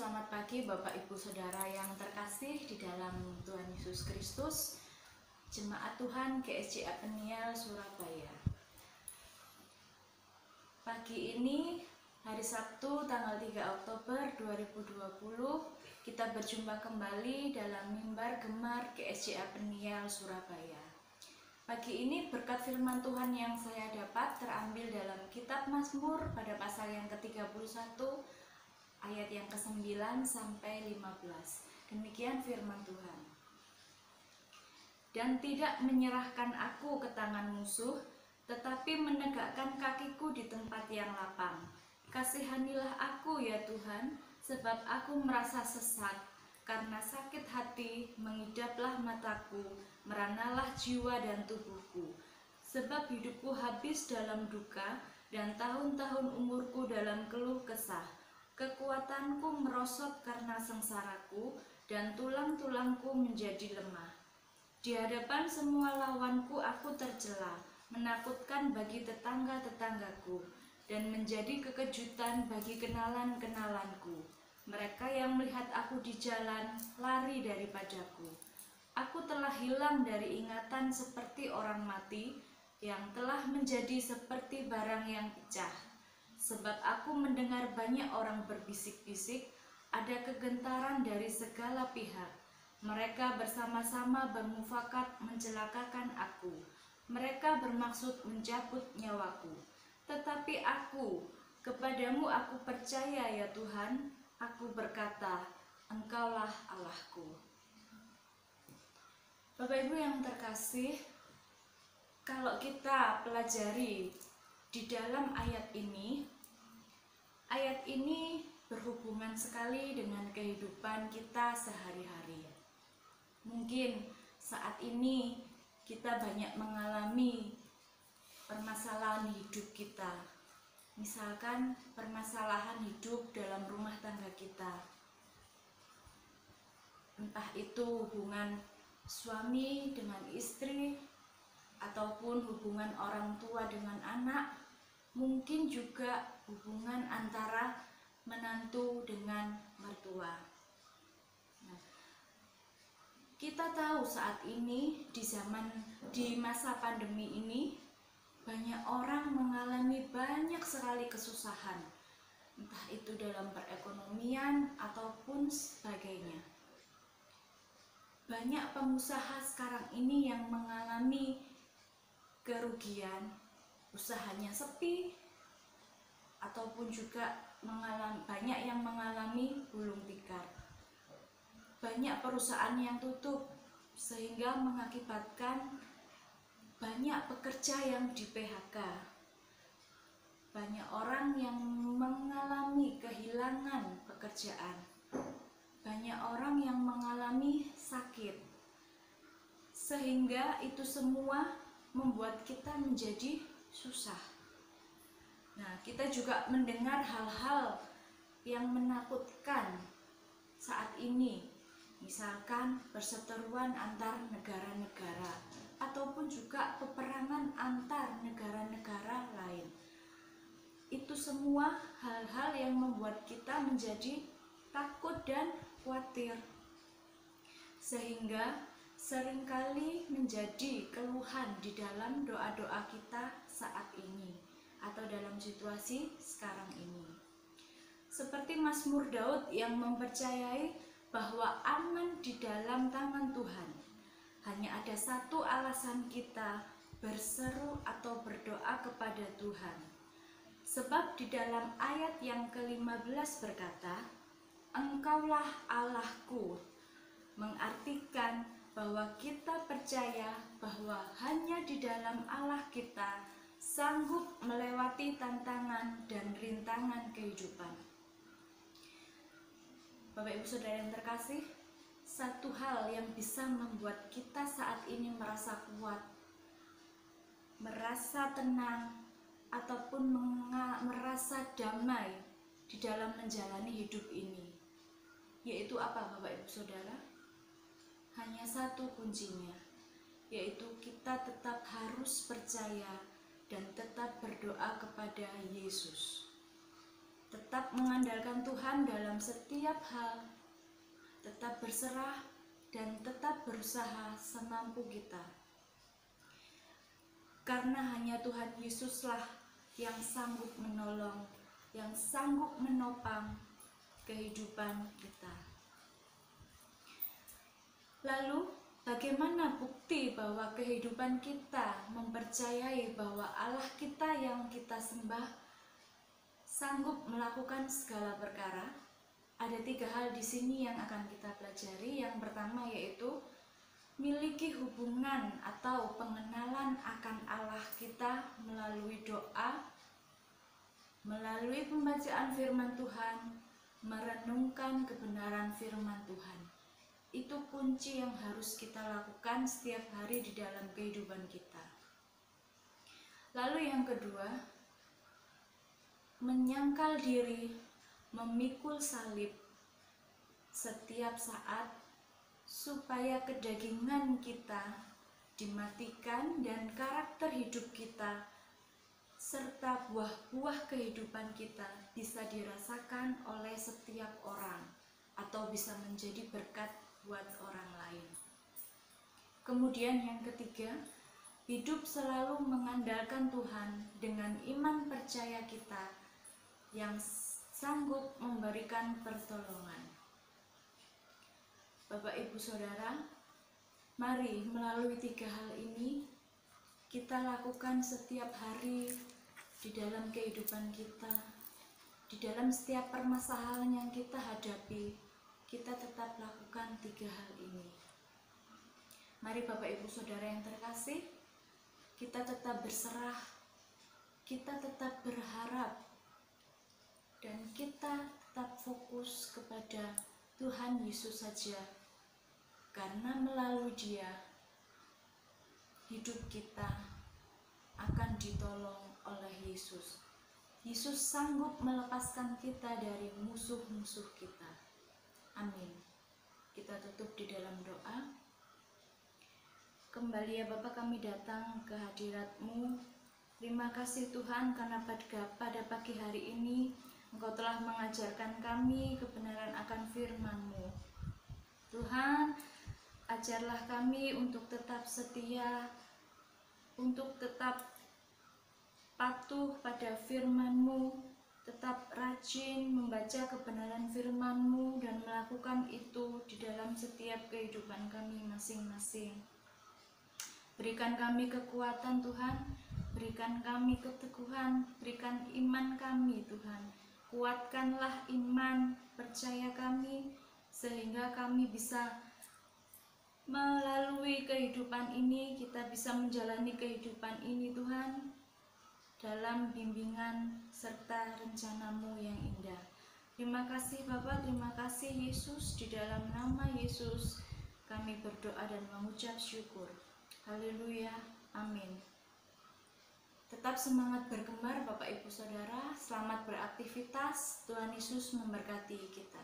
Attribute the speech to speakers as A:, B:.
A: selamat pagi Bapak Ibu Saudara yang terkasih di dalam Tuhan Yesus Kristus, Jemaat Tuhan GSJA Peniel Surabaya. Pagi ini, hari Sabtu tanggal 3 Oktober 2020, kita berjumpa kembali dalam mimbar gemar GSJA Peniel Surabaya. Pagi ini berkat firman Tuhan yang saya dapat terambil dalam kitab Mazmur pada pasal yang ke-31 ayat yang ke-9 sampai 15. Demikian firman Tuhan. Dan tidak menyerahkan aku ke tangan musuh, tetapi menegakkan kakiku di tempat yang lapang. Kasihanilah aku ya Tuhan, sebab aku merasa sesat. Karena sakit hati mengidaplah mataku, meranalah jiwa dan tubuhku. Sebab hidupku habis dalam duka, dan tahun-tahun umurku dalam keluh kesah. Kekuatanku merosot karena sengsaraku, dan tulang-tulangku menjadi lemah. Di hadapan semua lawanku aku tercela, menakutkan bagi tetangga-tetanggaku, dan menjadi kekejutan bagi kenalan-kenalanku. Mereka yang melihat aku di jalan lari daripadaku. Aku telah hilang dari ingatan seperti orang mati, yang telah menjadi seperti barang yang pecah. Sebab aku mendengar banyak orang berbisik-bisik, ada kegentaran dari segala pihak. Mereka bersama-sama bermufakat mencelakakan aku. Mereka bermaksud mencabut nyawaku. Tetapi aku, kepadamu aku percaya ya Tuhan. Aku berkata, Engkaulah Allahku. Bapak Ibu yang terkasih, kalau kita pelajari di dalam ayat ini berhubungan sekali dengan kehidupan kita sehari-hari. Mungkin saat ini kita banyak mengalami permasalahan hidup kita. Misalkan permasalahan hidup dalam rumah tangga kita. Entah itu hubungan suami dengan istri, ataupun hubungan orang tua dengan anak, mungkin juga hubungan antara menantu dengan mertua. Nah, kita tahu saat ini di masa pandemi ini banyak orang mengalami banyak sekali kesusahan, entah itu dalam perekonomian ataupun sebagainya. Banyak pengusaha sekarang ini yang mengalami kerugian, usahanya sepi, ataupun juga banyak yang mengalami gulung tikar. Banyak perusahaan yang tutup sehingga mengakibatkan banyak pekerja yang di PHK. Banyak orang yang mengalami kehilangan pekerjaan. Banyak orang yang mengalami sakit. Sehingga itu semua membuat kita menjadi susah. Nah, kita juga mendengar hal-hal yang menakutkan saat ini. Misalkan perseteruan antar negara-negara, ataupun juga peperangan antar negara-negara lain. Itu semua hal-hal yang membuat kita menjadi takut dan khawatir. Sehingga seringkali menjadi keluhan di dalam doa-doa kita saat ini, atau dalam situasi sekarang ini. Seperti Mazmur Daud yang mempercayai bahwa aman di dalam tangan Tuhan. Hanya ada satu alasan kita berseru atau berdoa kepada Tuhan. Sebab di dalam ayat yang ke-15 berkata, Engkaulah Allahku. Mengartikan bahwa kita percaya bahwa hanya di dalam Allah kita sanggup melewati tantangan dan rintangan kehidupan. Bapak Ibu Saudara yang terkasih, satu hal yang bisa membuat kita saat ini merasa kuat, merasa tenang, ataupun merasa damai di dalam menjalani hidup ini, yaitu apa Bapak Ibu Saudara? Hanya satu kuncinya, yaitu kita tetap harus percaya dan tetap berdoa kepada Yesus. tetap mengandalkan Tuhan dalam setiap hal, tetap berserah, dan tetap berusaha semampu kita. Karena hanya Tuhan Yesuslah yang sanggup menolong, yang sanggup menopang kehidupan kita. Lalu, bagaimana bukti bahwa kehidupan kita mempercayai bahwa Allah kita yang kita sembah sanggup melakukan segala perkara? Ada 3 hal di sini yang akan kita pelajari. Yang pertama yaitu miliki hubungan atau pengenalan akan Allah kita melalui doa, melalui pembacaan firman Tuhan, merenungkan kebenaran firman Tuhan. Itu kunci yang harus kita lakukan setiap hari di dalam kehidupan kita. Lalu yang kedua, menyangkal diri, memikul salib setiap saat, supaya kedagingan kita dimatikan dan karakter hidup kita serta buah-buah kehidupan kita bisa dirasakan oleh setiap orang atau bisa menjadi berkat buat orang lain. Kemudian yang ketiga, hidup selalu mengandalkan Tuhan dengan iman percaya kita yang sanggup memberikan pertolongan. Bapak Ibu Saudara, mari melalui 3 hal ini kita lakukan setiap hari di dalam kehidupan kita, di dalam setiap permasalahan yang kita hadapi, kita tetap lakukan 3 hal ini. Mari Bapak Ibu Saudara yang terkasih, kita tetap berserah, kita tetap berharap, dan kita tetap fokus kepada Tuhan Yesus saja, karena melalui Dia hidup kita akan ditolong oleh Yesus. Yesus sanggup melepaskan kita dari musuh-musuh kita. Amin. Kita tutup di dalam doa. Kembali ya Bapa, kami datang ke hadirat-Mu. Terima kasih Tuhan karena pada pagi hari ini Engkau telah mengajarkan kami kebenaran akan firman-Mu. Tuhan, ajarlah kami untuk tetap setia, untuk tetap patuh pada firman-Mu, tetap rajin membaca kebenaran firman-Mu dan melakukan itu di dalam setiap kehidupan kami masing-masing. Berikan kami kekuatan Tuhan, berikan kami keteguhan, berikan iman kami Tuhan. Kuatkanlah iman percaya kami sehingga kami bisa melalui kehidupan ini, kita bisa menjalani kehidupan ini Tuhan dalam bimbingan serta rencana-Mu yang indah. Terima kasih Bapa, terima kasih Yesus. Di dalam nama Yesus kami berdoa dan mengucap syukur. Haleluya, amin. Tetap semangat berkembar Bapak Ibu Saudara, selamat beraktivitas, Tuhan Yesus memberkati kita.